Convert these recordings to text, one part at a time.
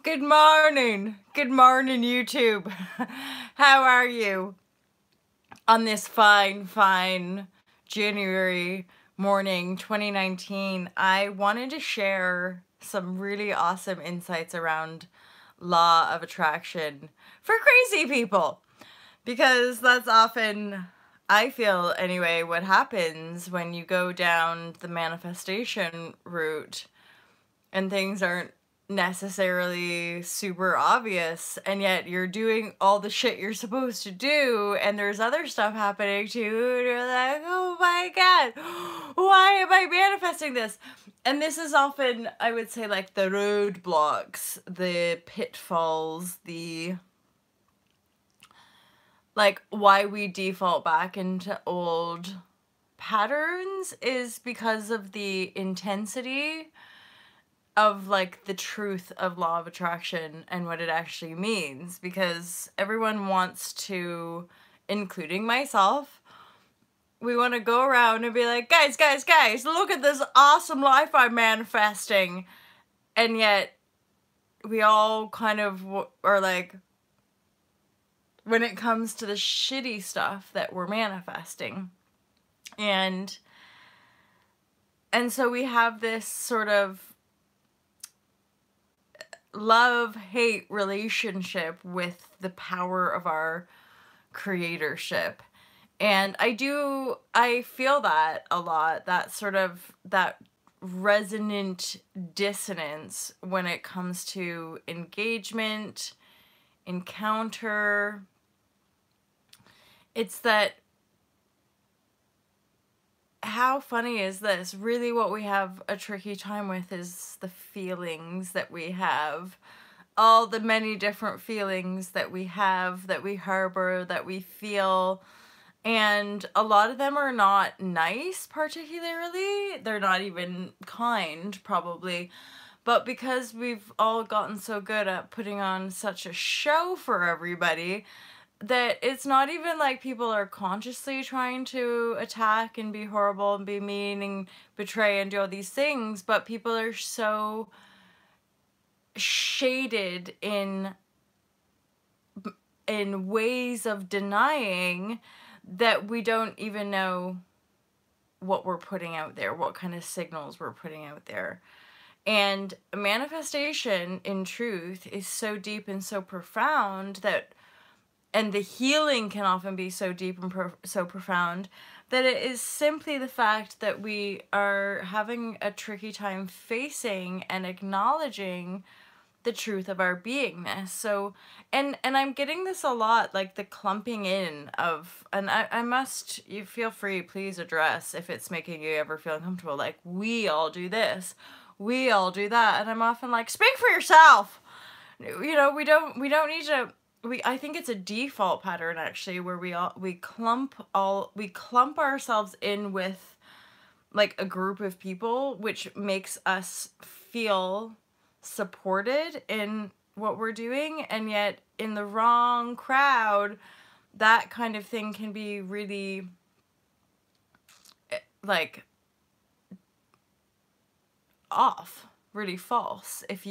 Good morning. Good morning, YouTube. How are you on this fine January morning 2019? I wanted to share some really awesome insights around law of attraction for crazy people, because that's often, I feel anyway, what happens when you go down the manifestation route and things aren't necessarily super obvious, and yet you're doing all the shit you're supposed to do, and there's other stuff happening too, and you're like, oh my god, why am I manifesting this? And this is often, I would say, like the roadblocks, the pitfalls, the like why we default back into old patterns is because of the intensity of like the truth of law of attraction and what it actually means, because everyone wants to, including myself, we want to go around and be like, guys, look at this awesome life I'm manifesting, and yet we all kind of are like, when it comes to the shitty stuff that we're manifesting, and so we have this sort of love-hate relationship with the power of our creatorship. And I feel that a lot, that sort of, that resonant dissonance when it comes to engagement, encounter. It's that, how funny is this? Really what we have a tricky time with is the feelings that we have. All the many different feelings that we have, that we harbor, that we feel. And a lot of them are not nice particularly. They're not even kind, probably. But because we've all gotten so good at putting on such a show for everybody, that it's not even like people are consciously trying to attack and be horrible and be mean and betray and do all these things, but people are so shaded in ways of denying that we don't even know what we're putting out there, what kind of signals we're putting out there. And manifestation, in truth, is so deep and so profound that, and the healing can often be so deep and so profound, that it is simply the fact that we are having a tricky time facing and acknowledging the truth of our beingness. So, and I'm getting this a lot, like the clumping in of, and I must, you feel free, please address if it's making you ever feel uncomfortable, like, we all do this, we all do that, and I'm often like, speak for yourself. You know, we don't need to. I think it's a default pattern actually, where we clump ourselves in with like a group of people, which makes us feel supported in what we're doing, and yet in the wrong crowd, that kind of thing can be really like off, really false, if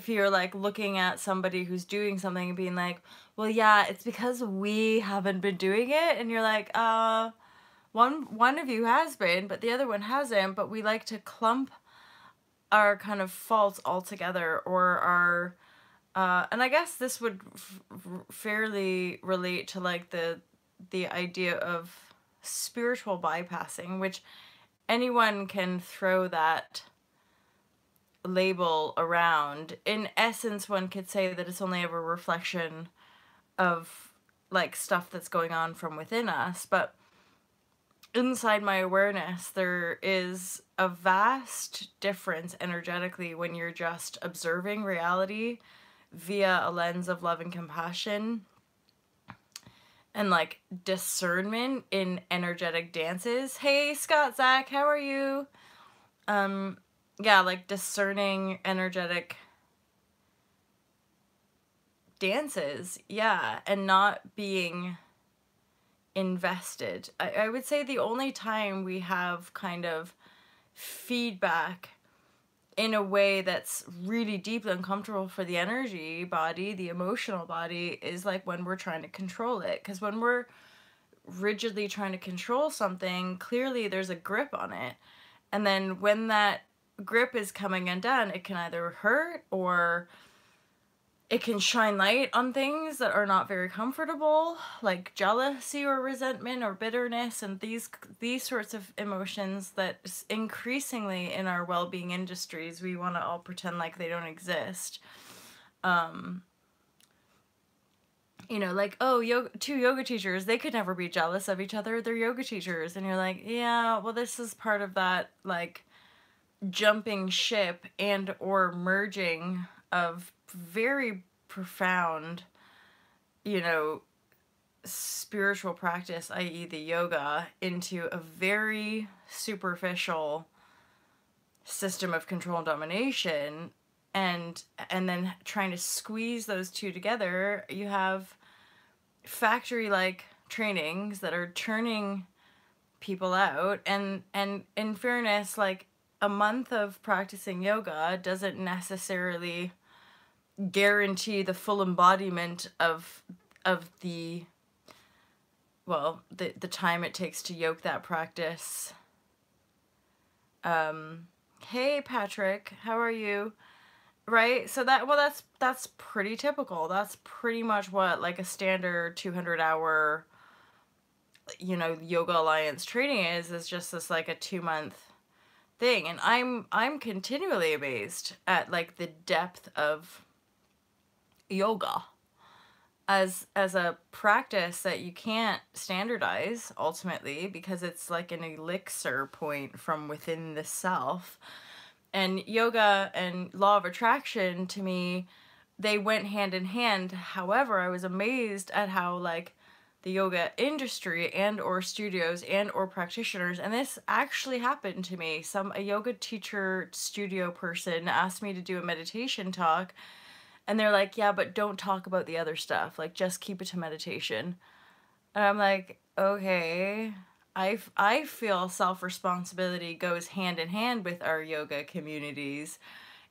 you're like looking at somebody who's doing something and being like, well, yeah, it's because we haven't been doing it. And you're like, one of you has been, but the other one hasn't. But we like to clump our kind of faults all together, or our, and I guess this would fairly relate to like the idea of spiritual bypassing, which anyone can throw that label around. In essence, one could say that it's only ever a reflection of like stuff that's going on from within us, but inside my awareness there is a vast difference energetically when you're just observing reality via a lens of love and compassion and like discernment in energetic dances. Hey Scott, Zach, how are you? Yeah, like discerning energetic dances, yeah, and not being invested. I would say the only time we have kind of feedback in a way that's really deeply uncomfortable for the energy body, the emotional body, is like when we're trying to control it. Because when we're rigidly trying to control something, clearly there's a grip on it. And then when that grip is coming undone, it can either hurt or it can shine light on things that are not very comfortable, like jealousy or resentment or bitterness, and these sorts of emotions that increasingly in our well-being industries we want to all pretend like they don't exist. You know, like, oh, two yoga teachers, they could never be jealous of each other. They're yoga teachers. And you're like, yeah, well, this is part of that, like, jumping ship and or merging of very profound, you know, spiritual practice, i.e. the yoga, into a very superficial system of control and domination, and then trying to squeeze those two together. You have factory-like trainings that are churning people out, and in fairness, like, a month of practicing yoga doesn't necessarily guarantee the full embodiment of the, well, the time it takes to yoke that practice. Hey Patrick, how are you? Right? So that's pretty typical. That's pretty much what, like, a standard 200-hour, you know, Yoga Alliance training is just this, like, a 2-month thing. And I'm continually amazed at, like, the depth of yoga as a practice that you can't standardize ultimately, because it's like an elixir point from within the self. And yoga and law of attraction, to me, they went hand in hand. However, I was amazed at how, like, the yoga industry and or studios and or practitioners, and this actually happened to me. A yoga teacher studio person asked me to do a meditation talk, and they're like, yeah, but don't talk about the other stuff. Like, just keep it to meditation. And I'm like, okay. I feel self-responsibility goes hand in hand with our yoga communities,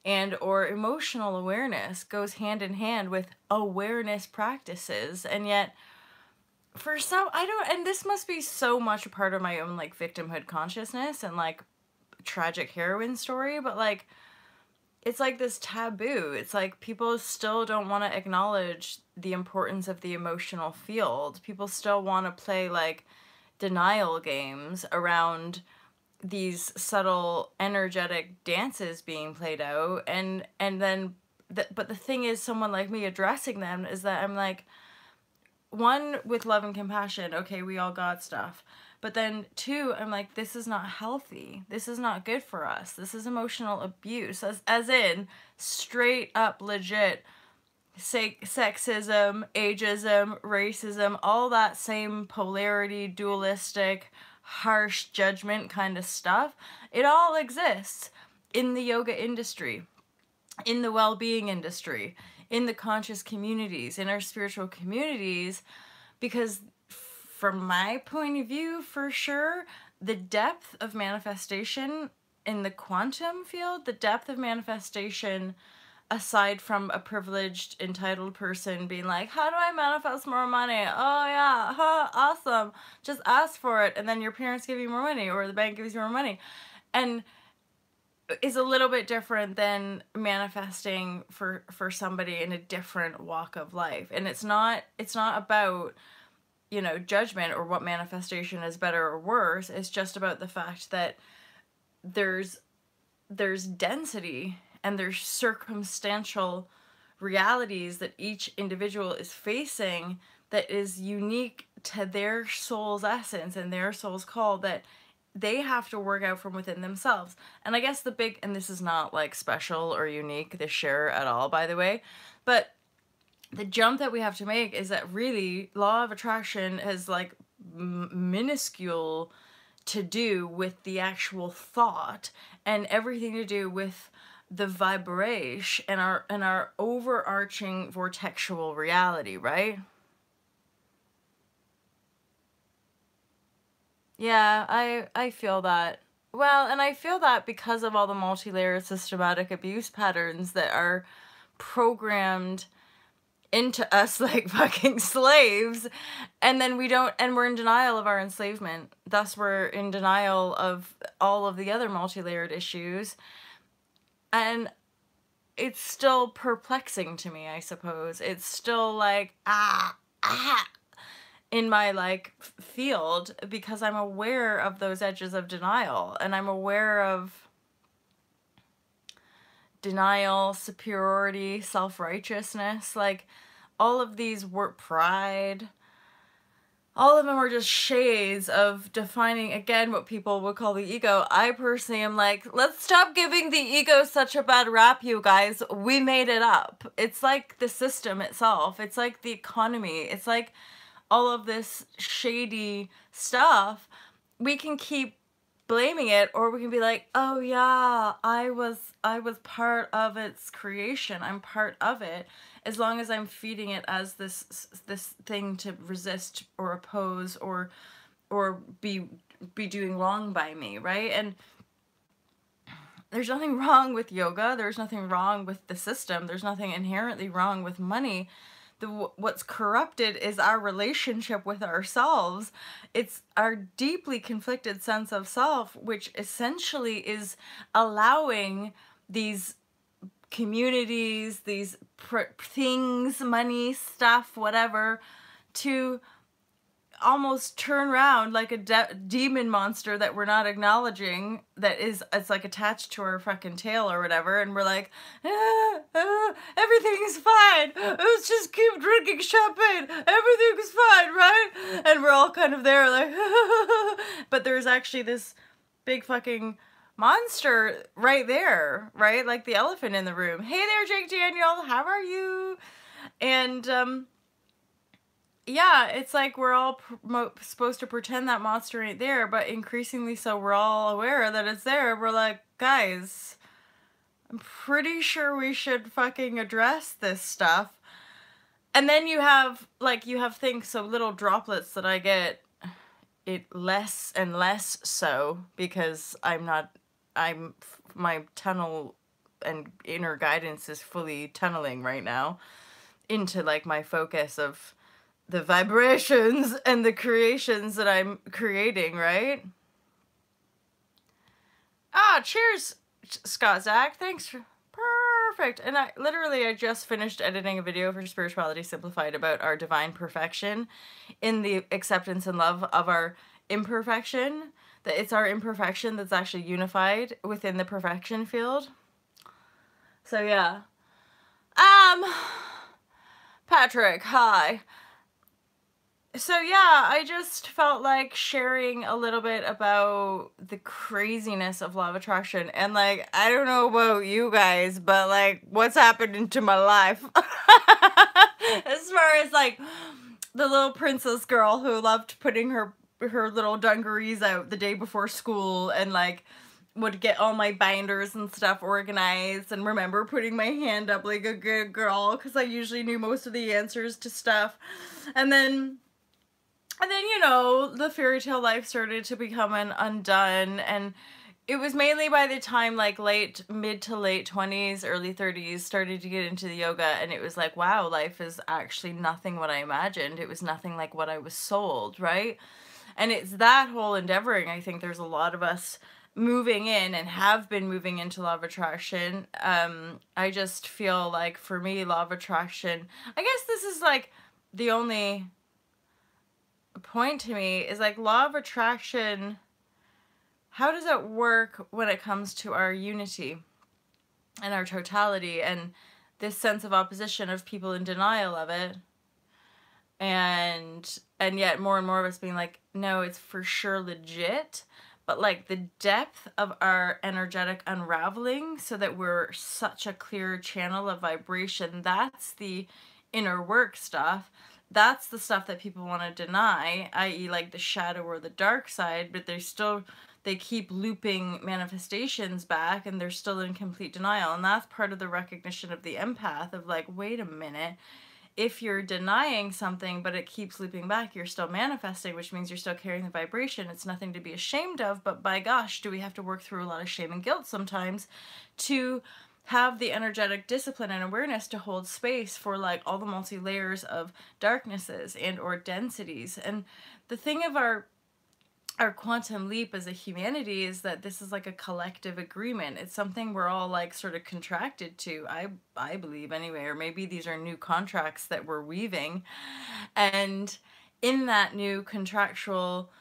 and or emotional awareness goes hand in hand with awareness practices. And yet, for some, I don't, and this must be so much a part of my own, like, victimhood consciousness and, like, tragic heroine story, but, like, it's like this taboo. It's like people still don't want to acknowledge the importance of the emotional field. People still want to play, like, denial games around these subtle energetic dances being played out, and then but the thing is, someone like me addressing them is that I'm like, one, with love and compassion, okay, we all got stuff. But then two, I'm like, this is not healthy. This is not good for us. This is emotional abuse. As in, straight up legit sexism, ageism, racism, all that same polarity, dualistic, harsh judgment kind of stuff. It all exists in the yoga industry, in the well-being industry, in the conscious communities, in our spiritual communities, because from my point of view, for sure, the depth of manifestation in the quantum field, the depth of manifestation, aside from a privileged, entitled person being like, how do I manifest more money? Oh yeah, huh, awesome. Just ask for it, and then your parents give you more money, or the bank gives you more money. And is a little bit different than manifesting for somebody in a different walk of life. And it's not about, you know, judgment or what manifestation is better or worse. It's just about the fact that there's density and there's circumstantial realities that each individual is facing that is unique to their soul's essence and their soul's call, that they have to work out from within themselves. And I guess and this is not, like, special or unique, this share at all, by the way, but the jump that we have to make is that really law of attraction has, like, minuscule to do with the actual thought, and everything to do with the vibrashe and our overarching vortexual reality, right? Yeah, I feel that. Well, and I feel that because of all the multi-layered systematic abuse patterns that are programmed into us like fucking slaves, and then we don't, and we're in denial of our enslavement. Thus, we're in denial of all of the other multi-layered issues. And it's still perplexing to me, I suppose. It's still like, in my like field, because I'm aware of those edges of denial, and I'm aware of denial, superiority, self-righteousness, like all of these work, pride, all of them are just shades of defining, again, what people would call the ego. I personally am like, let's stop giving the ego such a bad rap, you guys. We made it up. It's like the system itself. It's like the economy. It's like all of this shady stuff. We can keep blaming it, or we can be like, oh yeah, I was part of its creation. I'm part of it. As long as I'm feeding it as this thing to resist or oppose or be doing wrong by me, right? And there's nothing wrong with yoga. There's nothing wrong with the system. There's nothing inherently wrong with money. What's corrupted is our relationship with ourselves. It's our deeply conflicted sense of self, which essentially is allowing these communities, these things, money, stuff, whatever, to almost turn around like a demon monster that we're not acknowledging, that is, it's like attached to our fucking tail or whatever, and we're like, everything's fine, let's just keep drinking champagne, everything's fine, right? And we're all kind of there like, but there's actually this big fucking monster right there, right? Like the elephant in the room. Hey there, Jake Daniel, how are you? And yeah, it's like we're all supposed to pretend that monster ain't there, but increasingly so we're all aware that it's there. We're like, guys, I'm pretty sure we should fucking address this stuff. And then you have things, so little droplets that I get it less and less so, because my tunnel and inner guidance is fully tunneling right now into like my focus of the vibrations and the creations that I'm creating, right? Cheers, Scott Zach. Thanks for perfect. And I just finished editing a video for Spirituality Simplified about our divine perfection in the acceptance and love of our imperfection. That it's our imperfection that's actually unified within the perfection field. So yeah. Patrick, hi. So yeah, I just felt like sharing a little bit about the craziness of law of attraction. And like, I don't know about you guys, but like, what's happened to my life? As far as like the little princess girl who loved putting her little dungarees out the day before school, and like would get all my binders and stuff organized, and remember putting my hand up like a good girl because I usually knew most of the answers to stuff. And then, you know, the fairy tale life started to become undone, and it was mainly by the time like mid to late 20s, early 30s, started to get into the yoga, and it was like, wow, life is actually nothing what I imagined. It was nothing like what I was sold, right? And it's that whole endeavoring. I think there's a lot of us moving in and have been moving into law of attraction. I just feel like for me, law of attraction, I guess this is like the only point to me, is like law of attraction, how does it work when it comes to our unity and our totality, and this sense of opposition of people in denial of it, and yet more and more of us being like, no, it's for sure legit, but like the depth of our energetic unraveling so that we're such a clear channel of vibration, that's the inner work stuff. That's the stuff that people want to deny, i.e. like the shadow or the dark side, but they keep looping manifestations back, and they're still in complete denial. And that's part of the recognition of the empath of like, wait a minute, if you're denying something but it keeps looping back, you're still manifesting, which means you're still carrying the vibration. It's nothing to be ashamed of, but by gosh, do we have to work through a lot of shame and guilt sometimes to have the energetic discipline and awareness to hold space for like all the multi layers of darknesses and or densities. And the thing of our quantum leap as a humanity is that this is like a collective agreement. It's something we're all like sort of contracted to, I believe anyway, or maybe these are new contracts that we're weaving. And in that new contractual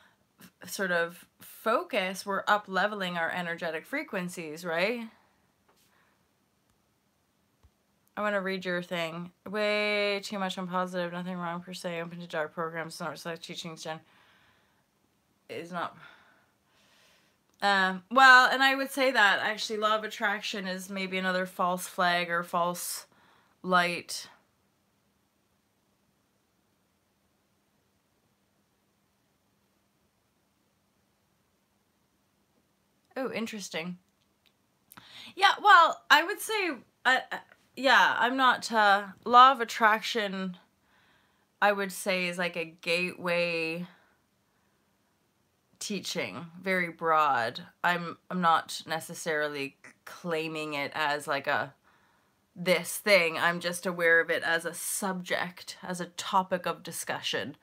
sort of focus, we're up leveling our energetic frequencies, right? I want to read your thing. Way too much on positive, nothing wrong per se. Open to dark programs, not like teachings, Jen. Is not. Well, and I would say that actually law of attraction is maybe another false flag or false light. Oh, interesting. Yeah, well, I would say, yeah, I'm not, law of attraction, I would say, is like a gateway teaching, very broad. I'm not necessarily claiming it as like this thing. I'm just aware of it as a subject, as a topic of discussion,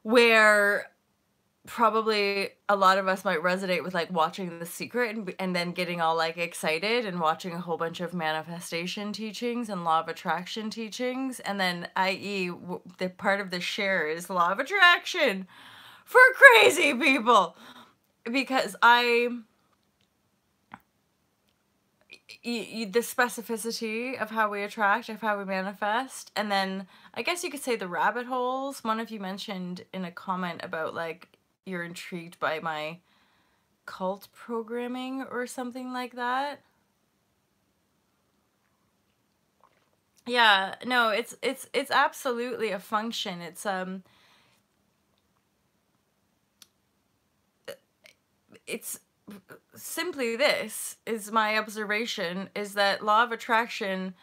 where probably a lot of us might resonate with like watching The Secret and then getting all like excited and watching a whole bunch of manifestation teachings and law of attraction teachings, and then i.e. the part of the share is law of attraction for crazy people, because the specificity of how we attract, of how we manifest, and then I guess you could say the rabbit holes. One of you mentioned in a comment about like you're intrigued by my cult programming or something like that. Yeah, no, it's absolutely a function. It's simply, this is my observation, is that law of attraction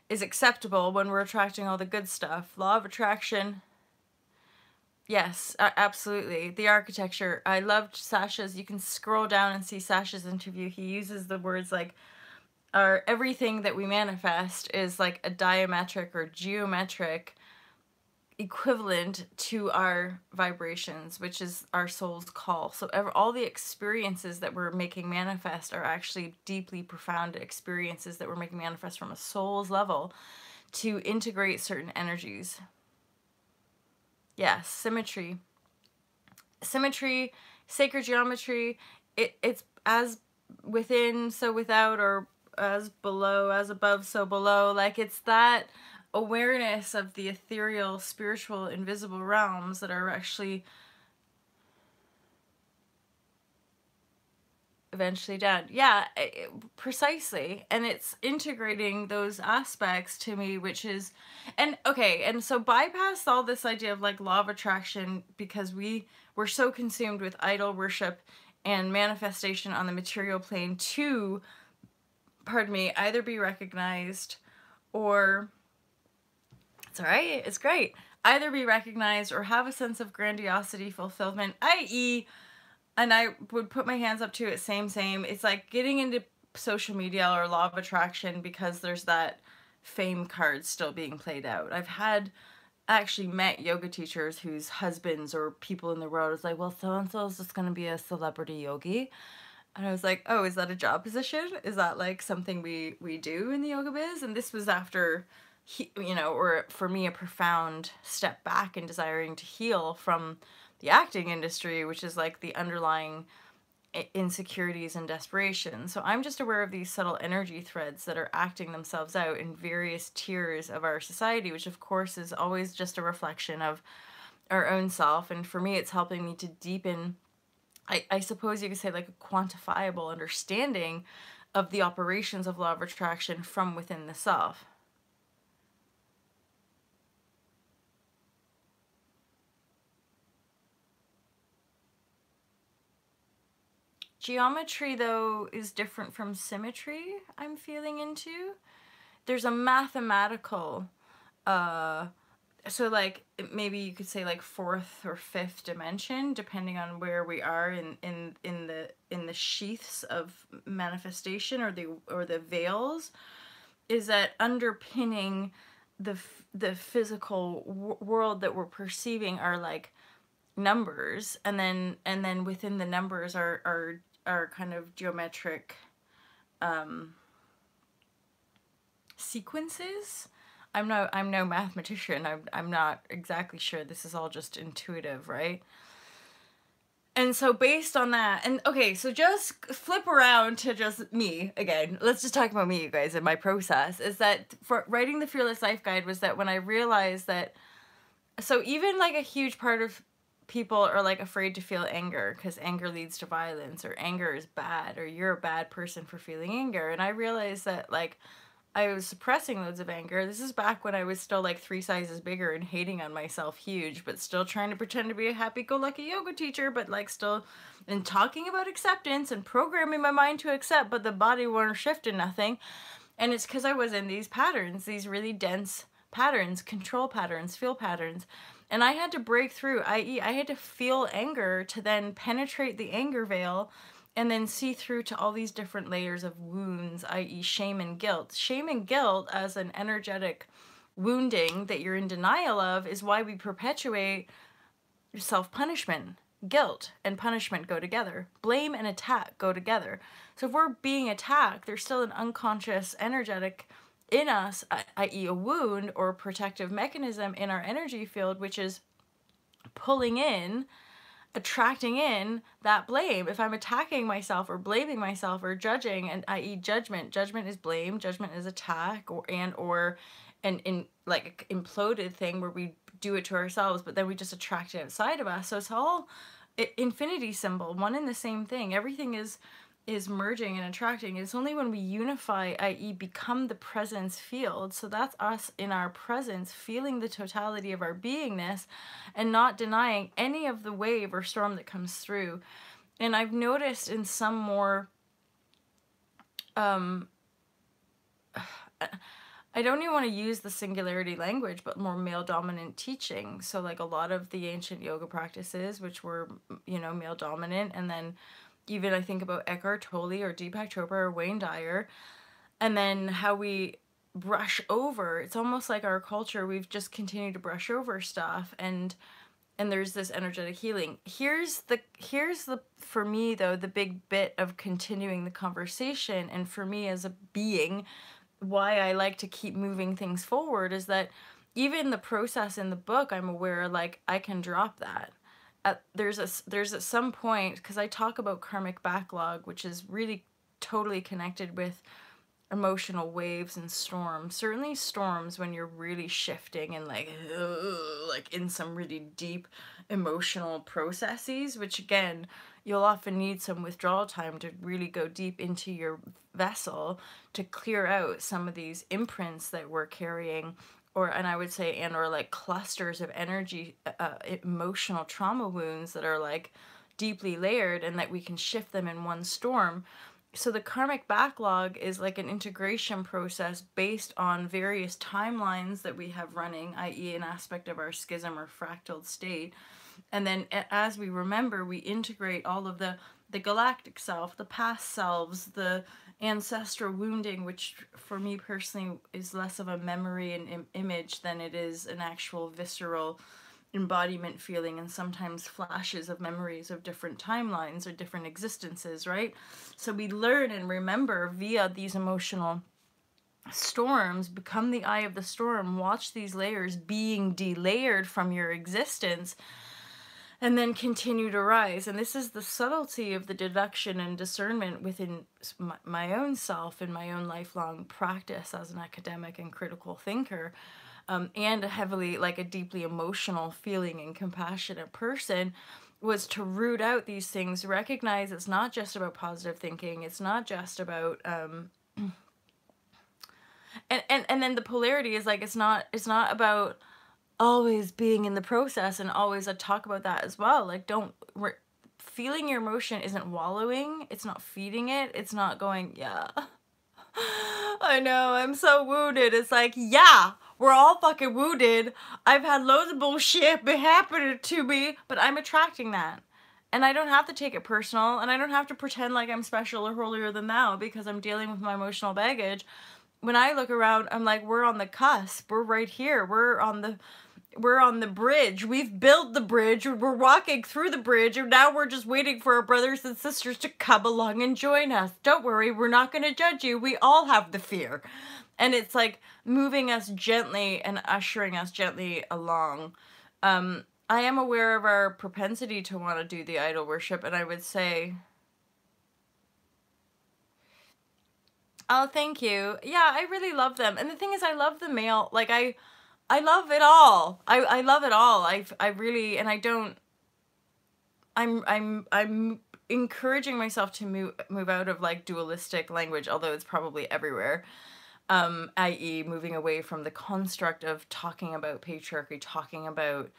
is acceptable when we're attracting all the good stuff. Law of attraction, yes, absolutely. The architecture, I loved Sasha's. You can scroll down and see Sasha's interview. He uses the words like, everything that we manifest is like a diametric or geometric equivalent to our vibrations, which is our soul's call. So all the experiences that we're making manifest are actually deeply profound experiences that we're making manifest from a soul's level to integrate certain energies. Yes, symmetry, sacred geometry. It's as within, so without, or as below, as above, so below. Like, it's that awareness of the ethereal, spiritual, invisible realms that are actually eventually done. Yeah, precisely. And it's integrating those aspects to me, which is, and okay, and so bypass all this idea of like law of attraction, because we're so consumed with idol worship and manifestation on the material plane to, pardon me, either be recognized or, it's all right, it's great, either be recognized or have a sense of grandiosity, fulfillment, i.e., and I would put my hands up to it, same, it's like getting into social media or law of attraction because there's that fame card still being played out. I've actually met yoga teachers whose husbands or people in the world is like, well, so-and-so is just going to be a celebrity yogi. And I was like, oh, is that a job position? Is that like something we do in the yoga biz? And this was after, or for me, a profound step back in desiring to heal from the acting industry, which is like the underlying insecurities and desperation. So I'm just aware of these subtle energy threads that are acting themselves out in various tiers of our society, which of course is always just a reflection of our own self. And for me, it's helping me to deepen, I suppose you could say, like a quantifiable understanding of the operations of law of attraction from within the self. Geometry, though, is different from symmetry, I'm feeling into. There's a mathematical So like maybe you could say like fourth or fifth dimension, depending on where we are in the sheaths of manifestation, or the veils, is that underpinning the physical world that we're perceiving are like numbers, and then within the numbers are kind of geometric sequences. I'm no mathematician. I'm not exactly sure. This is all just intuitive, right? And so based on that, and okay, so just flip around to just me again. Let's just talk about me, you guys, and my process. Is that for writing the Fearless Life Guide was that when I realized that, so even like a huge part of people are like afraid to feel anger because anger leads to violence, or anger is bad, or you're a bad person for feeling anger. And I realized that like I was suppressing loads of anger. This is back when I was still like 3 sizes bigger and hating on myself huge, but still trying to pretend to be a happy-go-lucky yoga teacher, but like still and talking about acceptance and programming my mind to accept, but the body won't shift in nothing. And it's because I was in these patterns, these really dense patterns, control patterns, feel patterns. And I had to break through, i.e. I had to feel anger to then penetrate the anger veil and then see through to all these different layers of wounds, i.e. shame and guilt. Shame and guilt as an energetic wounding that you're in denial of is why we perpetuate self-punishment. Guilt and punishment go together. Blame and attack go together. So if we're being attacked, there's still an unconscious energetic in us, i.e. a wound or a protective mechanism in our energy field, which is pulling in, attracting in that blame. If I'm attacking myself or blaming myself or judging, and i.e. judgment is blame, judgment is attack, or an in like imploded thing where we do it to ourselves, but then we just attract it outside of us. So it's all infinity symbol, one and the same thing. Everything is merging and attracting. It's only when we unify, i.e. become the presence field. So that's us in our presence, feeling the totality of our beingness and not denying any of the wave or storm that comes through. And I've noticed in some more, I don't even want to use the singularity language, but more male dominant teaching. So like a lot of the ancient yoga practices, which were, male dominant, and then even I think about Eckhart Tolle or Deepak Chopra or Wayne Dyer, and then how we brush over. It's almost like our culture, we've just continued to brush over stuff, and there's this energetic healing. Here's the for me though, the big bit of continuing the conversation, and for me as a being, why I like to keep moving things forward is that even the process in the book, I'm aware like I can drop that. There's at some point, because I talk about karmic backlog, which is really totally connected with emotional waves and storms. Certainly storms when you're really shifting and like in some really deep emotional processes, which again, you'll often need some withdrawal time to really go deep into your vessel to clear out some of these imprints that we're carrying, or like clusters of energy, emotional trauma wounds that are like deeply layered, and that we can shift them in one storm. So the karmic backlog is like an integration process based on various timelines that we have running, i.e. an aspect of our schism or fractal state. And then as we remember, we integrate all of the galactic self, the past selves, the ancestral wounding, which for me personally is less of a memory and image than it is an actual visceral embodiment feeling, and sometimes flashes of memories of different timelines or different existences, right? So we learn and remember via these emotional storms, become the eye of the storm, watch these layers being delayered from your existence, and then continue to rise. And this is the subtlety of the deduction and discernment within my own self and my own lifelong practice as an academic and critical thinker, and a deeply emotional feeling and compassionate person, was to root out these things, recognize it's not just about positive thinking, it's not just about and then the polarity is like it's not about always being in the process, and always I talk about that as well. Like feeling your emotion isn't wallowing, it's not feeding it, it's not going, yeah, I know, I'm so wounded. It's like, yeah, We're all fucking wounded. I've had loads of bullshit be happening to me, but I'm attracting that. And I don't have to take it personal, and I don't have to pretend like I'm special or holier than thou because I'm dealing with my emotional baggage. When I look around, I'm like, we're on the cusp. We're right here. We're on the bridge. We've built the bridge. We're walking through the bridge, and now we're just waiting for our brothers and sisters to come along and join us. Don't worry, we're not going to judge you. We all have the fear. And it's like moving us gently and ushering us gently along. I am aware of our propensity to want to do the idol worship, and I would say, oh, thank you. Yeah, I really love them. And the thing is, I love the male, like, I love it all. I love it all. I really, and I don't, I'm encouraging myself to move out of, like, dualistic language, although it's probably everywhere. I.e. moving away from the construct of talking about patriarchy, talking about,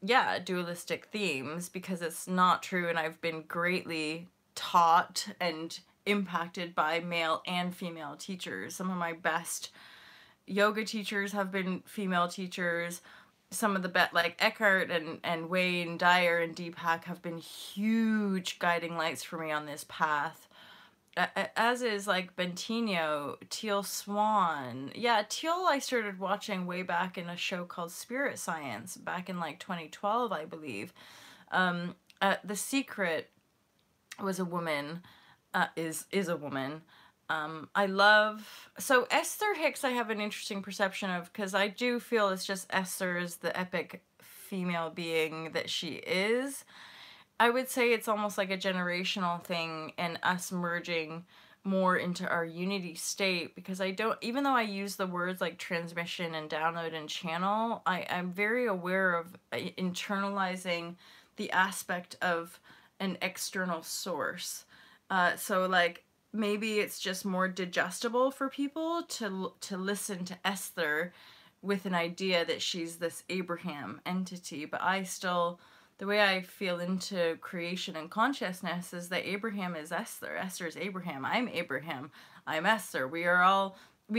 yeah, dualistic themes, because it's not true, and I've been greatly taught and impacted by male and female teachers. Some of my best yoga teachers have been female teachers. Some of the best, like Eckhart and Wayne Dyer and Deepak, have been huge guiding lights for me on this path. As is, like, Bentinho, Teal Swan. Yeah, Teal I started watching way back in a show called Spirit Science, back in, like, 2012, I believe. The Secret was a woman, is a woman. I love, so Esther Hicks I have an interesting perception of, because I do feel it's just Esther is the epic female being that she is. I would say it's almost like a generational thing, and us merging more into our unity state, because I don't, even though I use the words like transmission and download and channel, I'm very aware of internalizing the aspect of an external source. So, like, maybe it's just more digestible for people to listen to Esther with an idea that she's this Abraham entity, but I still, the way I feel into creation and consciousness is that Abraham is Esther. Esther is Abraham. I'm Abraham. I'm Esther. We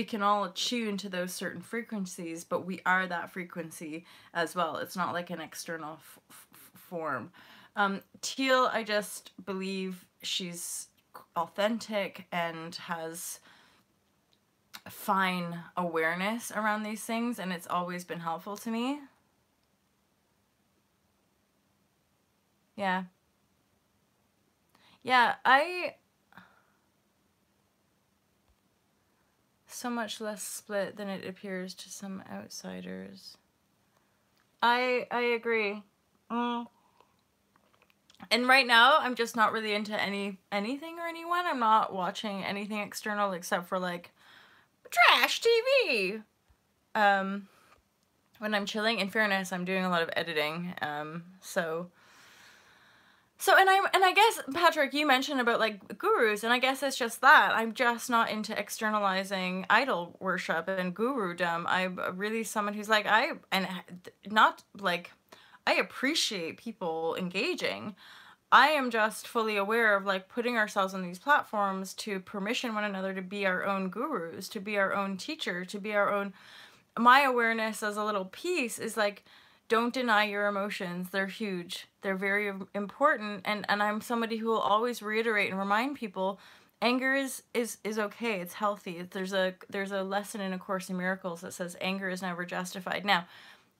can all attune to those certain frequencies, but we are that frequency as well. It's not like an external form. Teal, I just believe she's authentic and has fine awareness around these things, and it's always been helpful to me. Yeah. Yeah, so much less split than it appears to some outsiders. I agree. And right now, I'm just not really into anything or anyone. I'm not watching anything external except for, like, trash TV. When I'm chilling, in fairness, I'm doing a lot of editing. And I guess, Patrick, you mentioned about, like, gurus, and I guess it's just that. I'm just not into externalizing idol worship and gurudom. I'm really someone who's like, I appreciate people engaging. I am just fully aware of, like, putting ourselves on these platforms to permission one another to be our own gurus, to be our own teacher, to be our own. My awareness as a little piece is, like, don't deny your emotions. They're huge. They're very important. And I'm somebody who will always reiterate and remind people, anger is okay. It's healthy. There's a lesson in A Course in Miracles that says anger is never justified. Now,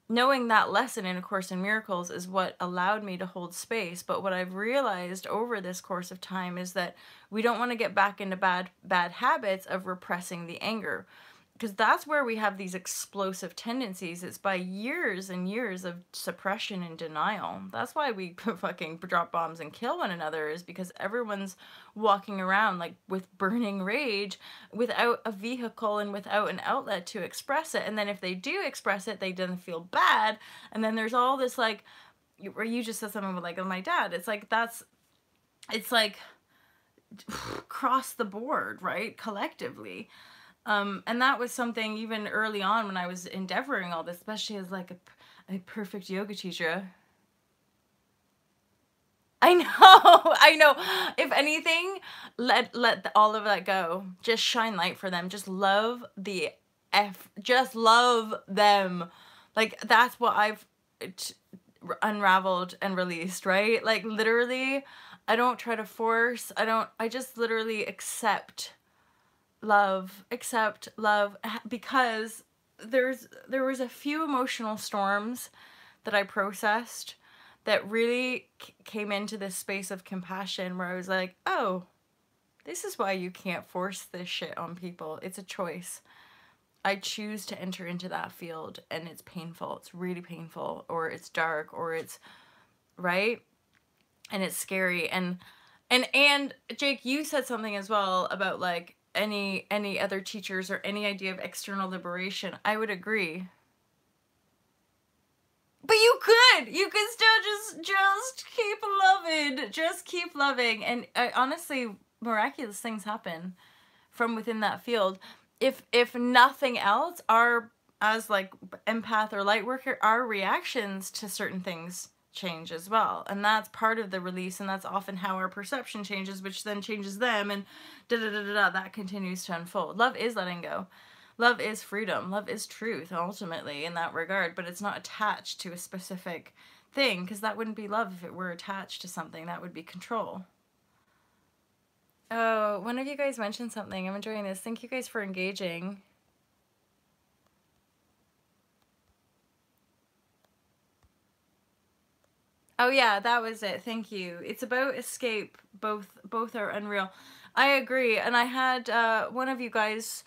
knowing that lesson in A Course in Miracles is what allowed me to hold space. But what I've realized over this course of time is that we don't want to get back into bad habits of repressing the anger. Because that's where we have these explosive tendencies. It's by years and years of suppression and denial. That's why we fucking drop bombs and kill one another, is because everyone's walking around, like, with burning rage without a vehicle and without an outlet to express it. And then if they do express it, they then feel bad. And then there's all this, like, where you just said something with, like, my dad. It's like, it's like cross the board, right? Collectively. And that was something even early on when I was endeavoring all this, especially as, like, a perfect yoga teacher. I know. If anything, let all of that go. Just shine light for them. Just love the just love them. Like, that's what I've unraveled and released, right? Like, literally, I don't try to force, I just literally accept love, because there was a few emotional storms that I processed that really came into this space of compassion, where I was like, oh, this is why you can't force this shit on people. It's a choice. I choose to enter into that field, and it's painful. It's really painful, or it's dark, or it's, right? And it's scary. And Jake, you said something as well about like any other teachers or any idea of external liberation. I would agree. But you could still just keep loving. Just keep loving. And honestly, miraculous things happen from within that field. If nothing else, as like empath or light worker, our reactions to certain things change as well. And that's part of the release, and that's often how our perception changes, which then changes them, and that continues to unfold. Love is letting go. Love is freedom. Love is truth, ultimately, in that regard, but it's not attached to a specific thing, because that wouldn't be love if it were attached to something. That would be control. Oh, one of you guys mentioned something. I'm enjoying this. Thank you guys for engaging. Oh yeah, that was it. Thank you. It's about escape. Both are unreal. I agree. And I had one of you guys,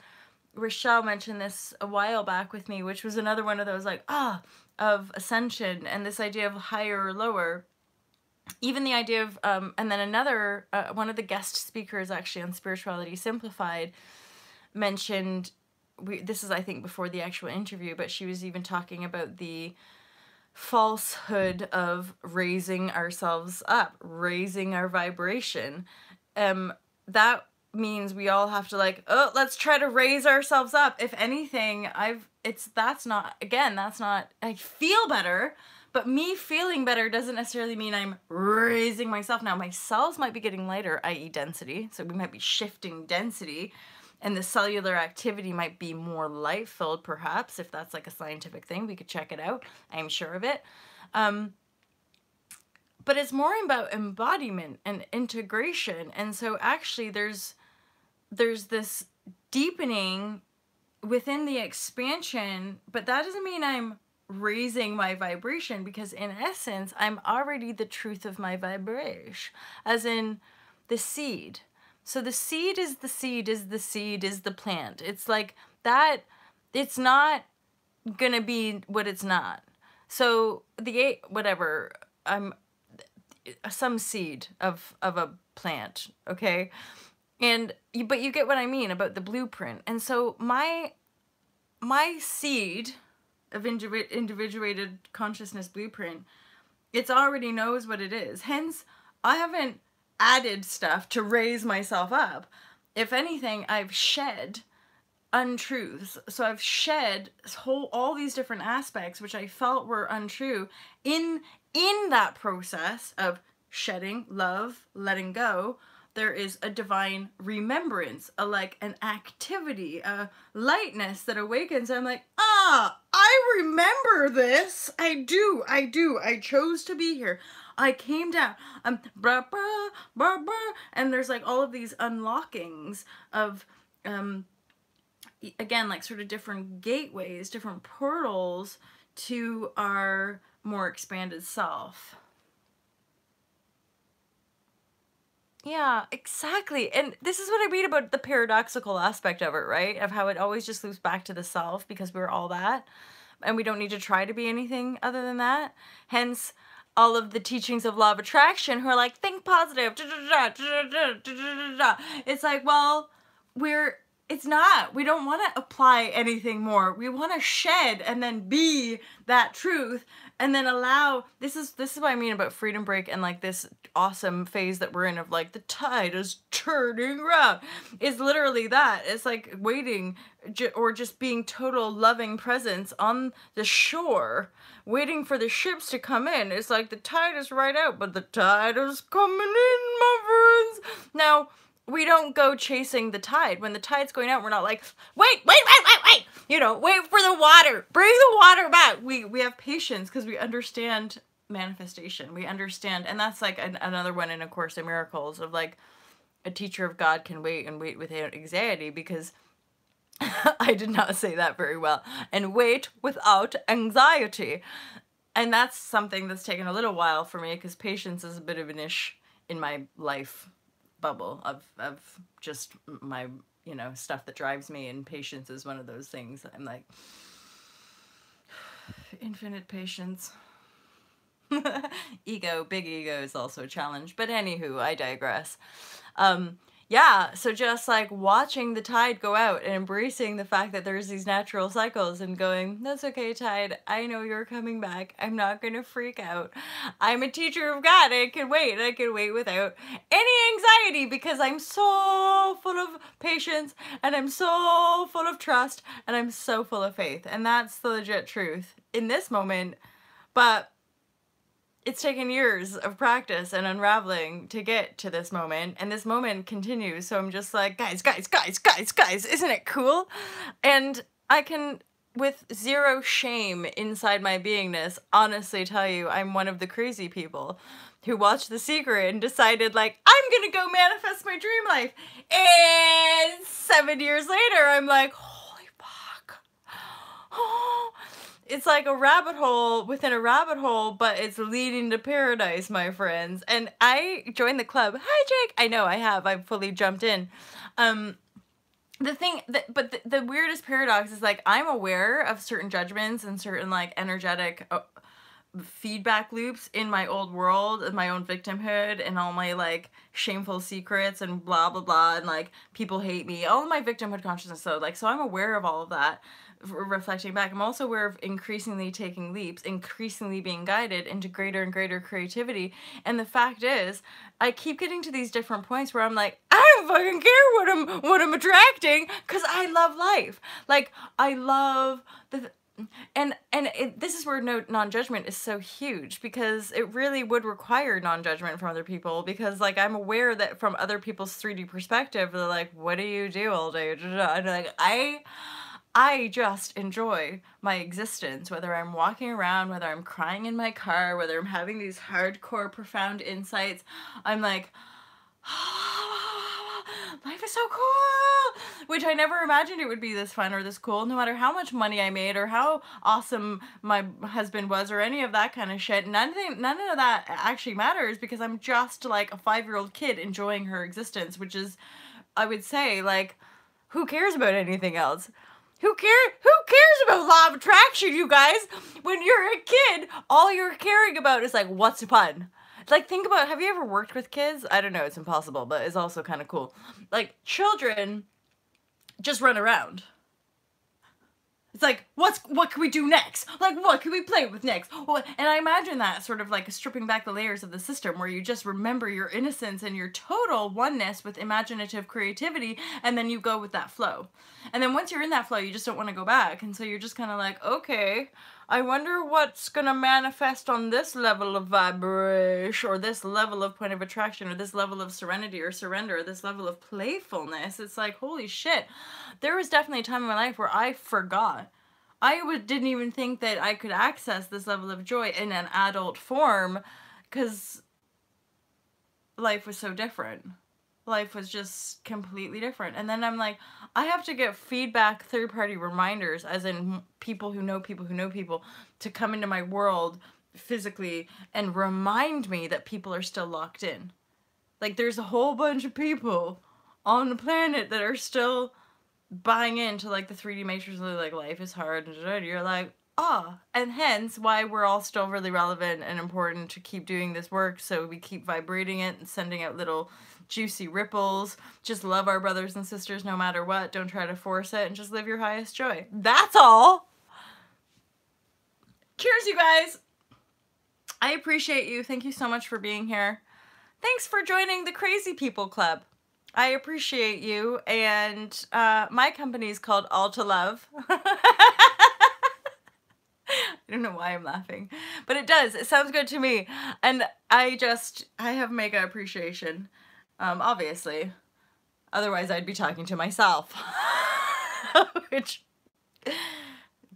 Rochelle, mentioned this a while back with me, which was another one of those like, of ascension and this idea of higher or lower. Even the idea of, and then another, one of the guest speakers actually on Spirituality Simplified mentioned, this is I think before the actual interview, but she was even talking about the falsehood of raising ourselves up, raising our vibration. That means we all have to like, oh, let's try to raise ourselves up. If anything, that's not, I feel better, but me feeling better doesn't necessarily mean I'm raising myself. Now, my cells might be getting lighter, i.e. density. So we might be shifting density, and the cellular activity might be more light-filled, perhaps. If that's like a scientific thing, we could check it out. I'm sure of it. But it's more about embodiment and integration. And so actually there's this deepening within the expansion, but that doesn't mean I'm raising my vibration, because in essence, I'm already the truth of my vibrashe, as in the seed. So the seed is the seed is the seed is the plant. It's like that. It's not gonna be what it's not. So I'm some seed of a plant, okay? But you get what I mean about the blueprint. And so my seed of individuated consciousness blueprint, it already knows what it is. Hence, I haven't added stuff to raise myself up. If anything, I've shed untruths. So I've shed all these different aspects which I felt were untrue. In that process of shedding, love, letting go, there is a divine remembrance, an activity, a lightness that awakens. I'm like, I remember this. I do. I chose to be here. I came down. And there's like all of these unlockings of, again, like sort of different gateways, different portals to our more expanded self. Yeah, exactly. And this is what I mean about the paradoxical aspect of it, right? Of how it always just loops back to the self, because we're all that. And we don't need to try to be anything other than that. Hence, all of the teachings of law of attraction who are like, think positive. It's like, well, it's not. We don't want to apply anything more. We want to shed and then be that truth, and then allow. This is what I mean about freedom break and like this awesome phase that we're in of like the tide is turning around. It's literally that. It's like waiting or just being total loving presence on the shore, waiting for the ships to come in. It's like the tide is right out, but the tide is coming in, my friends. Now, we don't go chasing the tide. When the tide's going out, we're not like, wait, you know, wait for the water, bring the water back. We have patience because we understand manifestation. We understand, and that's like another one in A Course in Miracles of like, a teacher of God can wait and wait without anxiety, because I did not say that very well. And wait without anxiety. And that's something that's taken a little while for me, because patience is a bit of an ish in my life bubble of just my, you know, stuff that drives me, and patience is one of those things. I'm like, infinite patience. Big ego is also a challenge. But anywho, I digress. Yeah, so just like watching the tide go out and embracing the fact that there's these natural cycles and going, that's okay, tide. I know you're coming back. I'm not going to freak out. I'm a teacher of God. I can wait. I can wait without any anxiety, because I'm so full of patience, and I'm so full of trust, and I'm so full of faith. And that's the legit truth in this moment. But it's taken years of practice and unraveling to get to this moment, and this moment continues. So I'm just like, guys, isn't it cool? And I can, with zero shame inside my beingness, honestly tell you I'm one of the crazy people who watched The Secret and decided, like, I'm gonna go manifest my dream life. And 7 years later, I'm like, holy fuck. Oh. It's like a rabbit hole within a rabbit hole, but it's leading to paradise, my friends. And I joined the club. Hi, Jake. I know I have. I've fully jumped in. The thing that, but the weirdest paradox is, like, I'm aware of certain judgments and certain, like, energetic feedback loops in my old world, and my own victimhood, and all my, like, shameful secrets and blah, blah, blah, and, like, people hate me. All of my victimhood consciousness, so, like, so I'm aware of all of that. Reflecting back, I'm also aware of increasingly taking leaps, increasingly being guided into greater and greater creativity. And the fact is, I keep getting to these different points where I'm like, I don't fucking care what I'm attracting, because I love life. Like, I love the this is where non-judgment is so huge, because it really would require non-judgment from other people, because, like, I'm aware that from other people's 3D perspective, they're like, what do you do all day? And like, I just enjoy my existence, whether I'm walking around, whether I'm crying in my car, whether I'm having these hardcore, profound insights. I'm like, oh, life is so cool, which I never imagined it would be this fun or this cool, no matter how much money I made or how awesome my husband was or any of that kind of shit. None of that actually matters, because I'm just like a 5-year-old kid enjoying her existence, which is, I would say, like, who cares about anything else? Who cares about law of attraction, you guys? When you're a kid, all you're caring about is, like, what's fun? Like, think about, have you ever worked with kids? I don't know, it's impossible, but it's also kind of cool. Like, children just run around. It's like, what can we do next? Like, what can we play with next? And I imagine that sort of like stripping back the layers of the system, where you just remember your innocence and your total oneness with imaginative creativity, and then you go with that flow. And then once you're in that flow, you just don't want to go back. And so you're just kind of like, okay, I wonder what's going to manifest on this level of vibrashe, or this level of point of attraction, or this level of serenity or surrender, or this level of playfulness. It's like, holy shit. There was definitely a time in my life where I forgot. I didn't even think that I could access this level of joy in an adult form, because life was so different. Life was just completely different. And then I'm like, I have to get feedback, third-party reminders, as in people who know people who know people, to come into my world physically and remind me that people are still locked in. Like, there's a whole bunch of people on the planet that are still buying into, like, the 3D matrix of, like, life is hard, and you're like, ah, and hence why we're all still really relevant and important to keep doing this work. So we keep vibrating it and sending out little juicy ripples. Just love our brothers and sisters no matter what. Don't try to force it, and just live your highest joy. That's all. Cheers, you guys. I appreciate you. Thank you so much for being here. Thanks for joining the Crazy People Club. I appreciate you, and my company is called All to Love. I don't know why I'm laughing, but it does. It sounds good to me, and I have mega appreciation, obviously, Otherwise, I'd be talking to myself. Which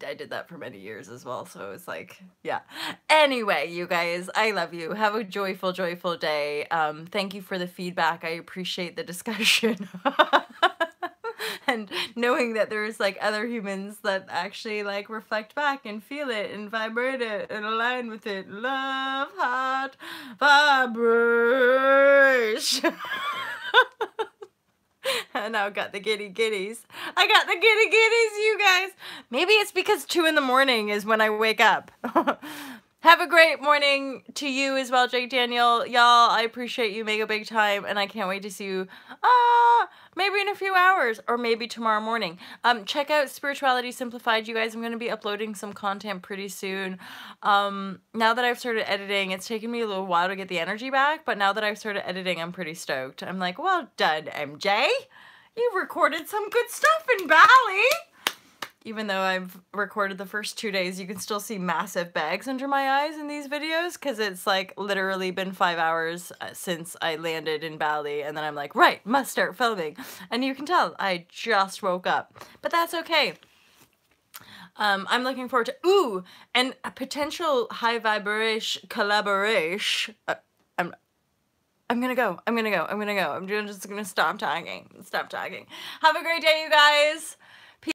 I did that for many years as well, so it's like, yeah. Anyway, you guys, I love you. Have a joyful, joyful day. Thank you for the feedback. I appreciate the discussion. And knowing that there's like other humans that actually like reflect back and feel it and vibrate it and align with it. Love, heart, vibrashe. I now got the giddy giddies. I got the giddy giddies, you guys. Maybe it's because 2 in the morning is when I wake up. Have a great morning to you as well, Jake Daniel. Y'all, I appreciate you mega big time, and I can't wait to see you maybe in a few hours or maybe tomorrow morning. Check out Spirituality Simplified, you guys. I'm going to be uploading some content pretty soon. Now that I've started editing, it's taken me a little while to get the energy back, but now that I've started editing, I'm pretty stoked. I'm like, well done, MJ. You recorded some good stuff in Bali. Even though I've recorded the first 2 days, you can still see massive bags under my eyes in these videos because it's like literally been 5 hours since I landed in Bali, and then I'm like, right, must start filming. And you can tell I just woke up, but that's okay. I'm looking forward to, and a potential high vibrashe collaboration. I'm gonna go. I'm just gonna stop talking. Have a great day, you guys.